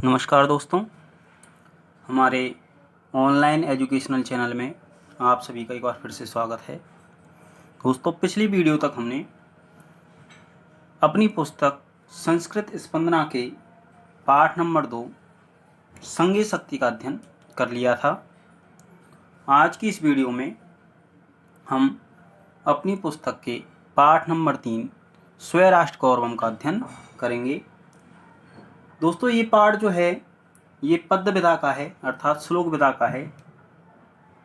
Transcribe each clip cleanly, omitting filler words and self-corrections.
नमस्कार दोस्तों, हमारे ऑनलाइन एजुकेशनल चैनल में आप सभी का एक बार फिर से स्वागत है। दोस्तों, पिछली वीडियो तक हमने अपनी पुस्तक संस्कृत स्पंदना के पाठ नंबर 2 संज्ञेय शक्ति का अध्ययन कर लिया था। आज की इस वीडियो में हम अपनी पुस्तक के पाठ नंबर 3 स्वराष्ट्र गौरवम का अध्ययन करेंगे। दोस्तों, ये पाठ जो है ये पद्य विधा का है, अर्थात श्लोक विधा का है।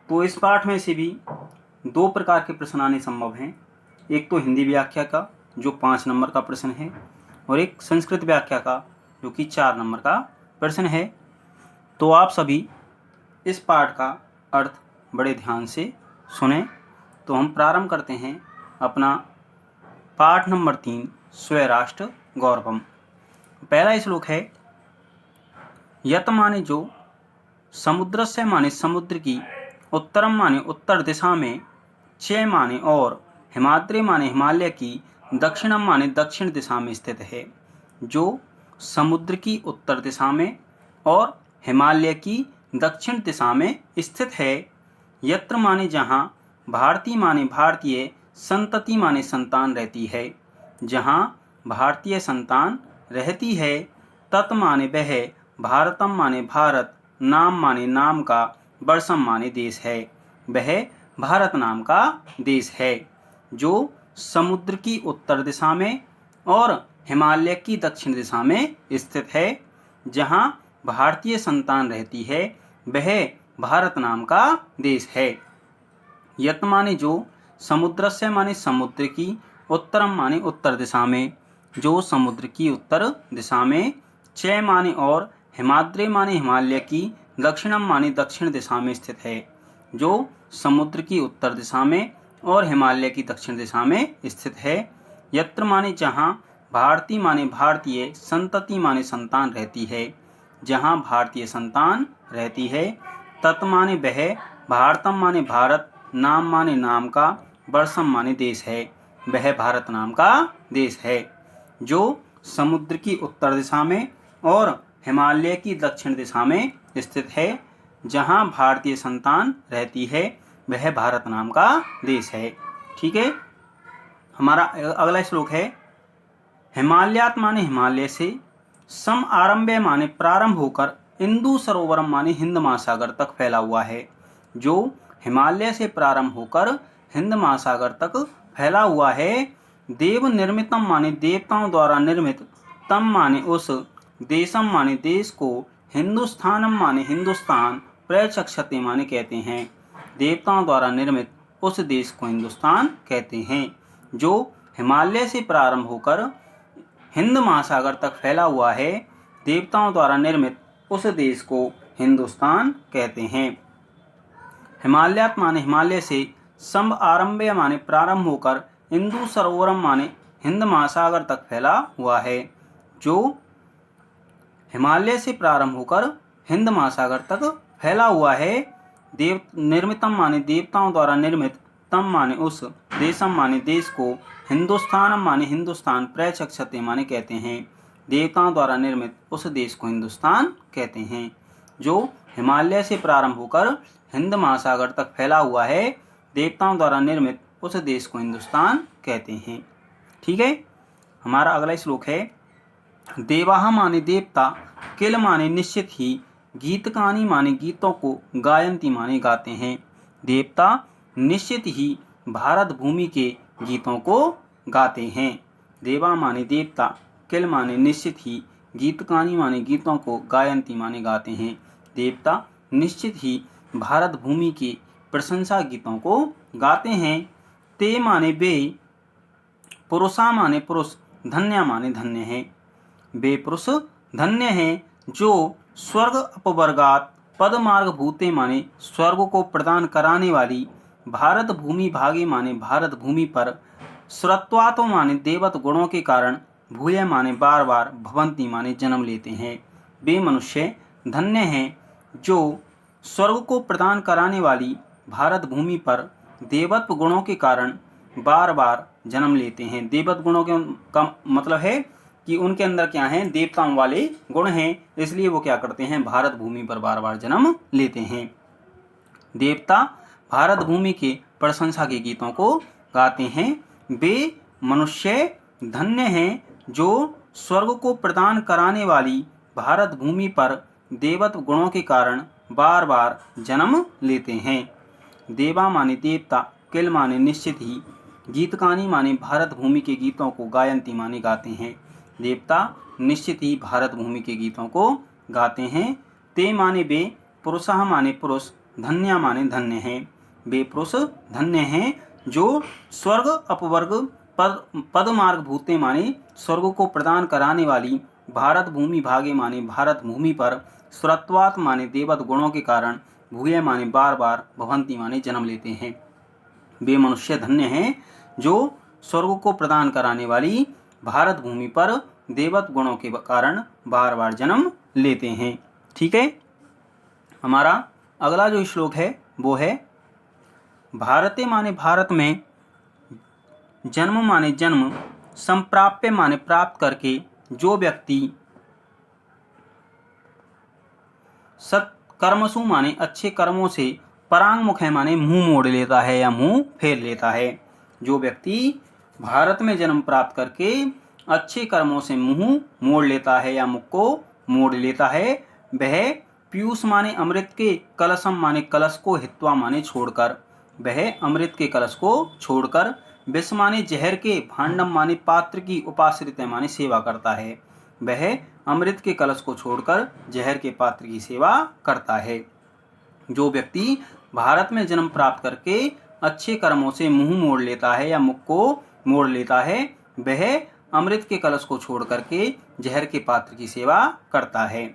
तो इस पाठ में से भी 2 प्रकार के प्रश्न आने संभव हैं। एक तो हिंदी व्याख्या का जो 5 नंबर का प्रश्न है, और एक संस्कृत व्याख्या का जो कि 4 नंबर का प्रश्न है। तो आप सभी इस पाठ का अर्थ बड़े ध्यान से सुने। तो हम प्रारंभ करते हैं अपना पाठ नंबर 3 स्वराष्ट्र गौरवम। पहला श्लोक है, यत माने जो समुद्र से माने समुद्र की, उत्तरम माने उत्तर दिशा में, च माने और, हिमाद्री माने हिमालय की, दक्षिणम माने दक्षिण दिशा में स्थित है। जो समुद्र की उत्तर दिशा में और हिमालय की दक्षिण दिशा में स्थित है। यत्र माने जहाँ, भारती माने भारतीय, संतति माने संतान रहती है। जहाँ भारतीय संतान रहती है। तत् माने वह, भारतम माने भारत, नाम माने नाम का, वर्षम माने देश है। वह भारत नाम का देश है। जो समुद्र की उत्तर दिशा में और हिमालय की दक्षिण दिशा में स्थित है। जहाँ भारतीय संतान रहती है, वह भारत नाम का देश है। यत माने जो, समुद्र से माने समुद्र की, उत्तरम माने उत्तर दिशा में, जो समुद्र की उत्तर दिशा में, च माने और, हिमाद्री माने हिमालय की, दक्षिणम माने दक्षिण दिशा में स्थित है। जो समुद्र की उत्तर दिशा में और हिमालय की दक्षिण दिशा में स्थित है। यत्र माने जहाँ, भारती माने भारतीय, संतति माने संतान रहती है। जहाँ भारतीय संतान रहती है। तत् माने वह, भारतम माने भारत, नाम माने नाम का, वर्षम माने देश है। वह भारत नाम का देश है। जो समुद्र की उत्तर दिशा में और हिमालय की दक्षिण दिशा में स्थित है। जहाँ भारतीय संतान रहती है, वह भारत नाम का देश है। ठीक है। हमारा अगला श्लोक है, हिमालयात माने हिमालय से, सम आरंभ्य माने प्रारंभ होकर, इंदु सरोवरम माने हिंद महासागर तक फैला हुआ है। जो हिमालय से प्रारंभ होकर हिंद महासागर तक फैला हुआ है। देव निर्मितम माने देवताओं द्वारा निर्मित, तम माने उस, देशम माने देश को, हिंदुस्तानम माने हिंदुस्तान, प्रचक्षते माने कहते हैं। देवताओं द्वारा निर्मित उस देश को हिंदुस्तान कहते हैं। जो हिमालय से प्रारंभ होकर हिंद महासागर तक फैला हुआ है, देवताओं द्वारा निर्मित उस देश को हिंदुस्तान कहते हैं। हिमालयात माने हिमालय से, सम आरंभ्य माने प्रारंभ होकर, इंदु सरोवरम माने हिंद महासागर तक फैला हुआ है। जो हिमालय से प्रारंभ होकर हिंद महासागर तक फैला हुआ है। देव निर्मितम माने देवताओं द्वारा निर्मित, तम माने उस, देशम माने देश को, हिंदुस्तानम माने हिंदुस्तान, प्रचक्षते माने कहते हैं। देवताओं द्वारा निर्मित उस देश को हिंदुस्तान कहते हैं। जो हिमालय से प्रारंभ होकर हिंद महासागर तक फैला हुआ है, देवताओं द्वारा निर्मित उस देश को हिंदुस्तान कहते हैं। ठीक है। हमारा अगला श्लोक है, देवाह माने देवता, किल माने निश्चित ही, गीतकानी माने गीतों को, गायंती माने गाते हैं। देवता निश्चित ही भारत भूमि के गीतों को गाते हैं। देवा माने देवता, किल माने निश्चित ही, गीतकानी माने गीतों को, गायंती माने गाते हैं। देवता निश्चित ही भारत भूमि के प्रशंसा गीतों को गाते हैं। ते माने वे, पुरुषा माने पुरुष, धन्य माने धन्य है। वे पुरुष धन्य हैं जो स्वर्ग अपवर्गात, पद मार्ग भूते माने स्वर्ग को प्रदान कराने वाली, भारत भूमि भागे माने भारत भूमि पर, सुरत्वातो माने देवत गुणों के कारण, भूय माने बार बार, भवंती माने जन्म लेते हैं। वे मनुष्य धन्य हैं जो स्वर्ग को प्रदान कराने वाली भारत भूमि पर देवत्व गुणों के कारण बार बार जन्म लेते हैं। देवत्व गुणों का मतलब है कि उनके अंदर क्या है, देवताओं वाले गुण हैं, इसलिए वो क्या करते हैं, भारत भूमि पर बार बार जन्म लेते हैं। देवता भारत भूमि के प्रशंसा के गीतों को गाते हैं। वे मनुष्य धन्य हैं जो स्वर्ग को प्रदान कराने वाली भारत भूमि पर देवत्व गुणों के कारण बार बार जन्म लेते हैं। देवा माने देवता, किल माने निश्चित ही, गीतकानी माने भारत भूमि के गीतों को गायंती माने गाते हैं। देवता निश्चित ही भारत भूमि के गीतों को गाते हैं। ते माने वे, पुरुषः माने पुरुष, धन्य माने धन्य हैं। वे पुरुष धन्य हैं जो स्वर्ग अपवर्ग पद मार्ग भूते माने स्वर्ग को प्रदान कराने वाली भारत भूमि भागे माने भारत भूमि पर सुरत्वात् माने देवत गुणों के कारण भूये माने बार बार भवंती माने जन्म लेते हैं। वे मनुष्य धन्य हैं जो स्वर्ग को प्रदान कराने वाली भारत भूमि पर देवत गुणों के कारण बार बार जन्म लेते हैं। ठीक है, हमारा अगला जो श्लोक है वो है भारते माने भारत में, जन्म माने जन्म, संप्राप्य माने प्राप्त करके जो व्यक्ति, सत्कर्मसु माने अच्छे कर्मों से, परांगमुख है माने मुंह मोड़ लेता है या मुंह फेर लेता है। जो व्यक्ति भारत में जन्म प्राप्त करके अच्छे कर्मों से मुंह मोड़ लेता है या मुख को मोड़ लेता है, वह पीयूष माने अमृत के, कलशम माने कलश को, हित्वा माने छोड़कर, वह अमृत के कलश को छोड़कर, विष माने जहर के, भांडम माने पात्र की, उपाश्रित माने सेवा करता है। वह अमृत के कलश को छोड़कर जहर के पात्र की सेवा करता है। जो व्यक्ति भारत में जन्म प्राप्त करके अच्छे कर्मों से मुंह मोड़ लेता है या मुख को मोड़ लेता है, वह अमृत के कलश को छोड़ करके जहर के पात्र की सेवा करता है।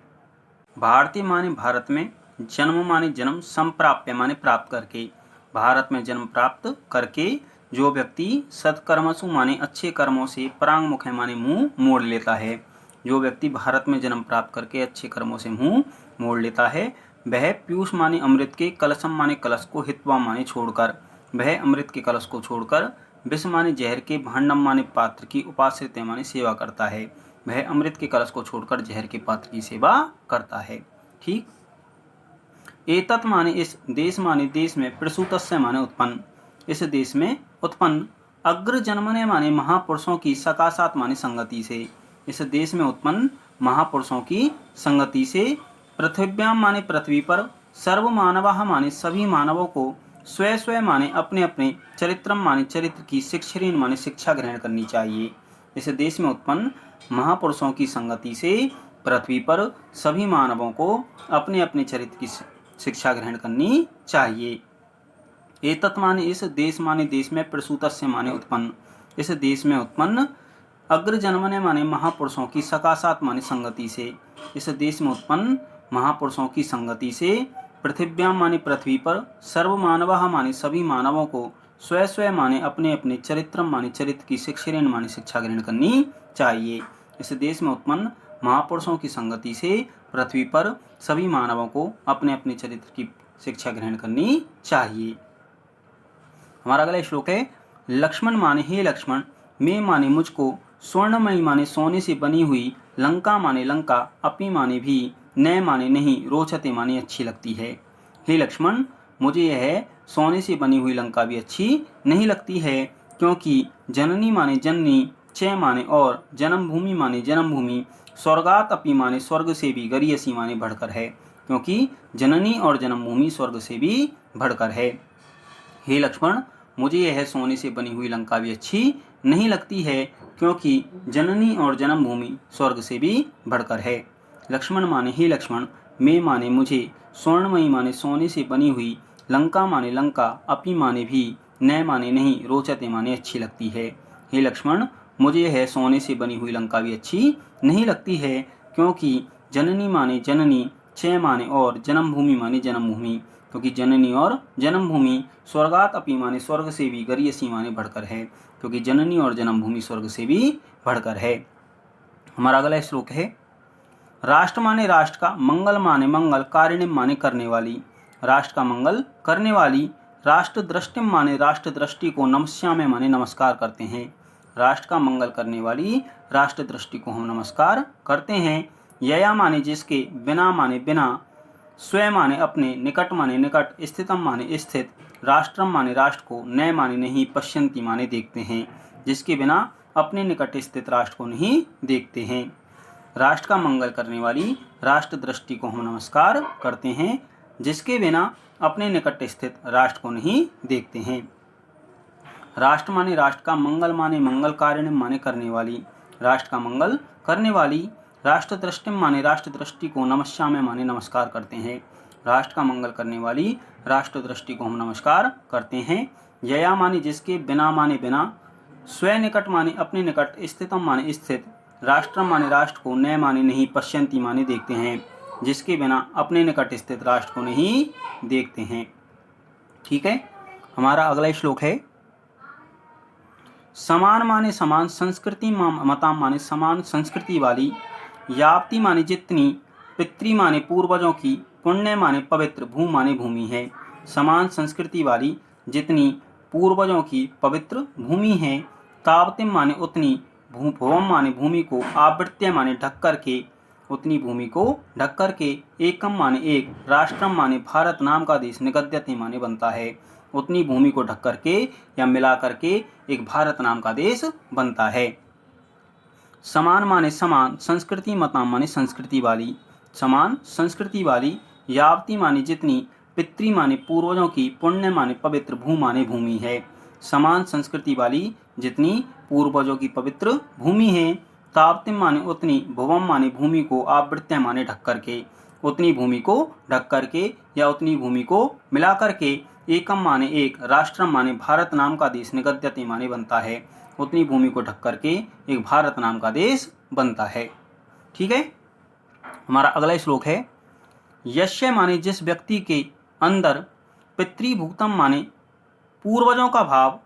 भारतीय माने भारत में, जन्म माने जन्म, संप्राप्य माने प्राप्त करके, भारत में जन्म प्राप्त करके जो व्यक्ति सत्कर्मसु माने अच्छे कर्मों से, परांगमुख है माने मुंह मोड़ लेता है। जो व्यक्ति भारत में जन्म प्राप्त करके अच्छे कर्मों से मुंह मोड़ लेता है, वह पीयूष माने अमृत के, कलशम माने कलश को, हित्वा माने छोड़कर, वह अमृत के कलश को छोड़कर, विष माने जहर के, भांडम माने पात्र की, उपाश्रित माने सेवा करता है। वह अमृत के कलश को छोड़कर जहर के पात्र की सेवा करता है। ठीक, एतत् माने इस, देश माने देश में, प्रसूतस्य माने उत्पन्न, इस देश में उत्पन्न, अग्र जन्मने माने महापुरुषों की, सकाशात माने संगति से, इस देश में उत्पन्न महापुरुषों की संगति से, पृथ्व्याम माने पृथ्वी पर, सर्व मानवाः माने सभी मानवों को, स्वयं स्वयं माने अपने अपने, चरित्रम माने चरित्र की, शिक्षरीन माने शिक्षा ग्रहण करनी चाहिए। इस देश में उत्पन्न महापुरुषों की संगति से पृथ्वी पर सभी मानवों को अपने अपने चरित्र की शिक्षा ग्रहण करनी चाहिए। एतत् माने इस, देश माने देश में, प्रसूतस्य माने उत्पन्न, इस देश में उत्पन्न, अग्र जन्मने माने महापुरुषों की, सकाशात माने संगति से, इस देश में उत्पन्न महापुरुषों की संगति से, पृथ्व्याम माने पृथ्वी पर, सर्व मानवाः माने सभी मानवों को, स्वयं स्वयं माने अपने अपने, चरित्रम माने चरित्र की, शिक्षरीन माने शिक्षा ग्रहण करनी चाहिए। इस देश में उत्पन्न महापुरुषों की संगति से पृथ्वी पर सभी मानवों को अपने अपने चरित्र की शिक्षा ग्रहण करनी चाहिए। हमारा अगला श्लोक है लक्ष्मण माने हे लक्ष्मण, मैं माने मुझको, स्वर्णमयी माने सोने से बनी हुई, लंका माने लंका, अपी माने भी, नय माने नहीं, रोचते माने अच्छी लगती है। हे लक्ष्मण, मुझे यह सोने से बनी हुई लंका भी अच्छी नहीं लगती है, क्योंकि जननी माने जननी, चय माने और, जन्मभूमि माने जन्मभूमि, स्वर्गात अपि माने स्वर्ग से भी, गरीयसी माने बढ़कर है, क्योंकि जननी और जन्मभूमि स्वर्ग से भी बढ़कर है। हे लक्ष्मण, मुझे यह सोने से बनी हुई लंका भी अच्छी नहीं लगती है, क्योंकि जननी और जन्मभूमि स्वर्ग से भी बढ़कर है। लक्ष्मण माने हे लक्ष्मण, मैं माने मुझे, स्वर्णमयी माने सोने से बनी हुई, लंका माने लंका, अपी माने भी, नय माने नहीं, रोचते माने अच्छी लगती है। हे लक्ष्मण, मुझे यह सोने से बनी हुई लंका भी अच्छी नहीं लगती है, क्योंकि जननी माने जननी, चय माने और, जन्मभूमि माने जन्मभूमि, क्योंकि जननी और जन्मभूमि, स्वर्गात अपि माने स्वर्ग से भी, गरीयसी माने बढ़कर है, क्योंकि जननी और जन्मभूमि स्वर्ग से भी बढ़कर है। हमारा अगला श्लोक है राष्ट्र माने राष्ट्र का, मंगल माने मंगल, कारिणीम माने करने वाली, राष्ट्र का मंगल करने वाली, राष्ट्र दृष्टिम माने राष्ट्र दृष्टि को, नमस्यामे माने नमस्कार करते हैं। राष्ट्र का मंगल करने वाली राष्ट्र दृष्टि को हम नमस्कार करते हैं। यया माने जिसके, बिना माने बिना, स्वयं माने अपने, निकट माने निकट, स्थितम माने स्थित, राष्ट्रम माने राष्ट्र को, न माने नहीं, पश्यन्ति माने देखते हैं, जिसके बिना अपने निकट स्थित राष्ट्र को नहीं देखते हैं। राष्ट्र का मंगल करने वाली राष्ट्र दृष्टि को हम नमस्कार करते हैं, जिसके बिना अपने निकट स्थित राष्ट्र को नहीं देखते हैं। राष्ट्र माने राष्ट्र का, मंगल माने मंगल, कारिणीम माने करने वाली, राष्ट्र का मंगल करने वाली, राष्ट्र दृष्टिम माने राष्ट्र दृष्टि को, नमस्यामि माने नमस्कार करते हैं। राष्ट्र का मंगल करने वाली राष्ट्र दृष्टि को हम नमस्कार करते हैं। यया माने जिसके, बिना माने बिना, स्वयं निकट माने अपने निकट, स्थितम माने स्थित, राष्ट्रम माने राष्ट्र को, न माने नहीं, पश्यन्ति माने देखते हैं, जिसके बिना अपने निकट स्थित राष्ट्र को नहीं देखते हैं। ठीक है, हमारा अगला श्लोक है समान माने समान, संस्कृति मता माने समान संस्कृति वाली, याप्ति माने जितनी, पितृ माने पूर्वजों की, पुण्य माने पवित्र, भू माने भूमि है। समान संस्कृति वाली, जितनी पूर्वजों की पवित्र भूमि है। तावतिम माने उतनी, भूभुवम माने भूमि को, आवृत्य माने ढक कर के, उतनी भूमि को ढक कर के, एकम माने एक, राष्ट्रम माने भारत नाम का देश, निगद्यते माने बनता है, उतनी भूमि को ढक करके या मिला करके एक भारत नाम का देश बनता है। समान माने समान, संस्कृति मता माने संस्कृति वाली, समान संस्कृति वाली, यावती माने जितनी, पितृ माने पूर्वजों की, पुण्य माने पवित्र, भू माने भूमि है। समान संस्कृति वाली, जितनी पूर्वजों की पवित्र भूमि है। तावतिम माने उतनी, भुवम माने भूमि को, आवृत्य माने ढक करके, उतनी भूमि को ढक करके या उतनी भूमि को मिला करके, एकम माने एक, राष्ट्रम माने भारत नाम का देश, निगद्यते माने बनता है, उतनी भूमि को ढक करके एक भारत नाम का देश बनता है। ठीक है, हमारा अगला श्लोक है यश्य माने जिस व्यक्ति के अंदर, पितृभूतम माने पूर्वजों का भाव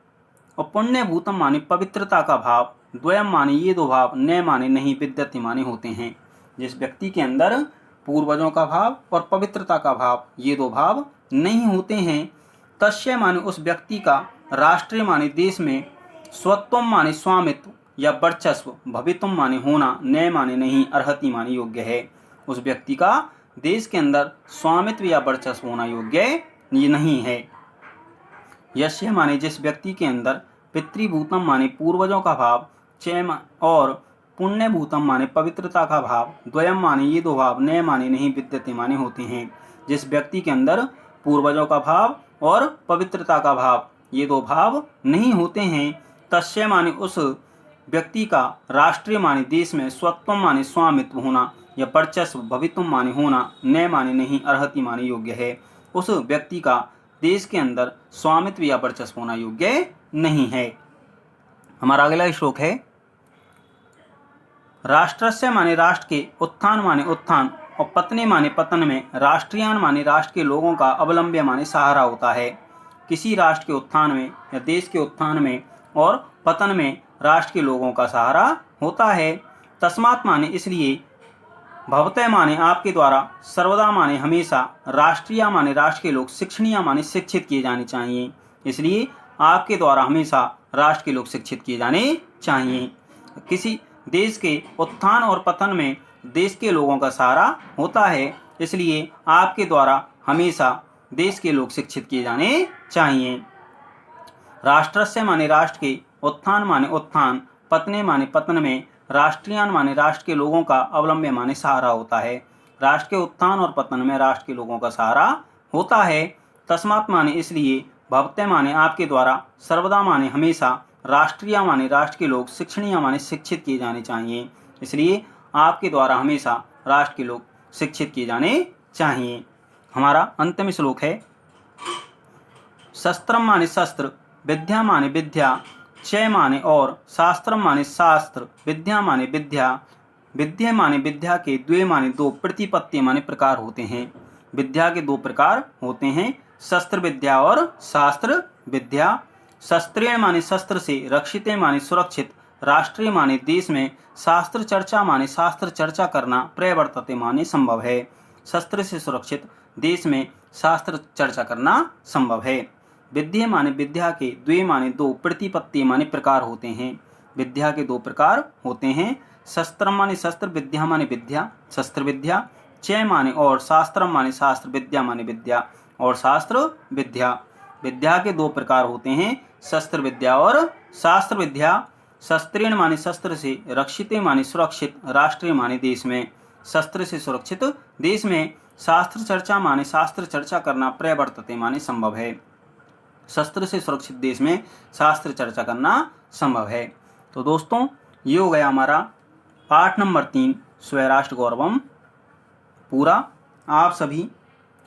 और पुण्यभूतम माने पवित्रता का भाव, द्वयम माने ये दो भाव, न माने नहीं, विद्यते माने होते हैं। जिस व्यक्ति के अंदर पूर्वजों का भाव और पवित्रता का भाव, ये दो भाव नहीं होते हैं, तस्य माने उस व्यक्ति का, राष्ट्रीय माने देश में, स्वत्वम माने स्वामित्व या वर्चस्व, भवित्वम माने होना, न माने नहीं, अर्हति माने योग्य है। उस व्यक्ति का देश के अंदर स्वामित्व या वर्चस्व होना योग्य ये नहीं है। यश्य माने जिस व्यक्ति के अंदर, पितृभूतम माने पूर्वजों का भाव, चय और पुण्यभूतम माने पवित्रता का भाव, द्वयम माने ये दो भाव, न माने नहीं, विद्यते माने होते हैं। जिस व्यक्ति के अंदर पूर्वजों का भाव और पवित्रता का भाव, ये दो भाव नहीं होते हैं, तस्य माने उस व्यक्ति का, राष्ट्रीय माने देश में, स्वत्वम माने स्वामित्व होना या वर्चस्व, भवित्वम माने होना, न माने नहीं, अर्हति माने योग्य है। उस व्यक्ति का देश के अंदर स्वामित्व या वर्चस्व होना योग्य नहीं है। हमारा अगला श्लोक है राष्ट्रस्य माने राष्ट्र के, उत्थान माने उत्थान और पतने माने पतन में, राष्ट्रीयान माने राष्ट्र के लोगों का, अवलंब्य माने सहारा होता है। किसी राष्ट्र के उत्थान में या देश के उत्थान में और पतन में राष्ट्र के लोगों का सहारा होता है। तस्मात् माने इसलिए, भवतः माने आपके द्वारा, सर्वदा माने हमेशा, राष्ट्रीय माने राष्ट्र के लोग, शिक्षणीय माने शिक्षित किए जाने चाहिए। इसलिए आपके द्वारा हमेशा राष्ट्र के लोग शिक्षित किए जाने चाहिए। किसी देश के उत्थान और पतन में देश के लोगों का सहारा होता है, इसलिए आपके द्वारा हमेशा देश के लोग शिक्षित किए जाने चाहिए। राष्ट्रस्य माने राष्ट्र के, उत्थान माने उत्थान, पतने माने पतन में, राष्ट्रीयान माने राष्ट्र के लोगों का, अवलंब्य माने सहारा होता है। राष्ट्र के उत्थान और पतन में राष्ट्र के लोगों का सहारा होता है। तस्मात् माने इसलिए, भवतः माने आपके द्वारा, सर्वदा माने हमेशा, राष्ट्रीय माने राष्ट्र के लोग, शिक्षणीय माने शिक्षित किए जाने चाहिए। इसलिए आपके द्वारा हमेशा राष्ट्र के लोग शिक्षित किए जाने चाहिए। हमारा अंतिम श्लोक है शस्त्रम माने शस्त्र, विद्या माने विद्या, चय माने और, शास्त्रम माने शास्त्र, विद्या माने विद्या, विद्या माने विद्या के, द्वे माने दो, प्रतिपत्ति माने प्रकार होते हैं। विद्या के दो प्रकार होते हैं, शस्त्र विद्या और शास्त्र विद्या। शस्त्रेण माने शस्त्र से, रक्षिते माने सुरक्षित, राष्ट्रीय माने देश में, शास्त्र चर्चा माने शास्त्र चर्चा करना, प्रवर्तते माने संभव है। शस्त्र से सुरक्षित देश में शास्त्र चर्चा करना संभव है। विद्या माने विद्या के, द्वे माने दो, प्रतिपत्ति माने प्रकार होते हैं। विद्या के दो प्रकार होते हैं। शस्त्र माने शस्त्र, विद्या माने विद्या, शस्त्र विद्या। चय माने और, शास्त्र माने शास्त्र, विद्या माने विद्या और शास्त्र विद्या। विद्या के दो प्रकार होते हैं, शस्त्र विद्या और शास्त्र विद्या। शस्त्रेण माने शस्त्र से, रक्षिते माने सुरक्षित, राष्ट्रीय माने देश में, शस्त्र से सुरक्षित देश में। शास्त्र चर्चा माने शास्त्र चर्चा करना, प्रवर्तते माने संभव है, शस्त्र से सुरक्षित देश में शास्त्र चर्चा करना संभव है। तो दोस्तों ये हो गया हमारा पाठ नंबर 3 स्वराष्ट्र गौरवम पूरा। आप सभी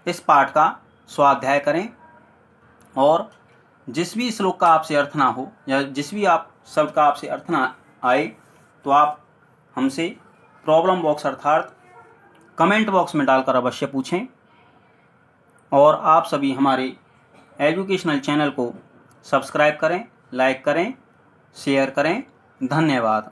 इस पाठ का स्वाध्याय करें और जिस भी श्लोक का आपसे अर्थ ना हो या जिस भी आप शब्द का आपसे अर्थ ना आए तो आप हमसे प्रॉब्लम बॉक्स अर्थात कमेंट बॉक्स में डालकर अवश्य पूछें। और आप सभी हमारे एजुकेशनल चैनल को सब्सक्राइब करें, लाइक करें, शेयर करें। धन्यवाद।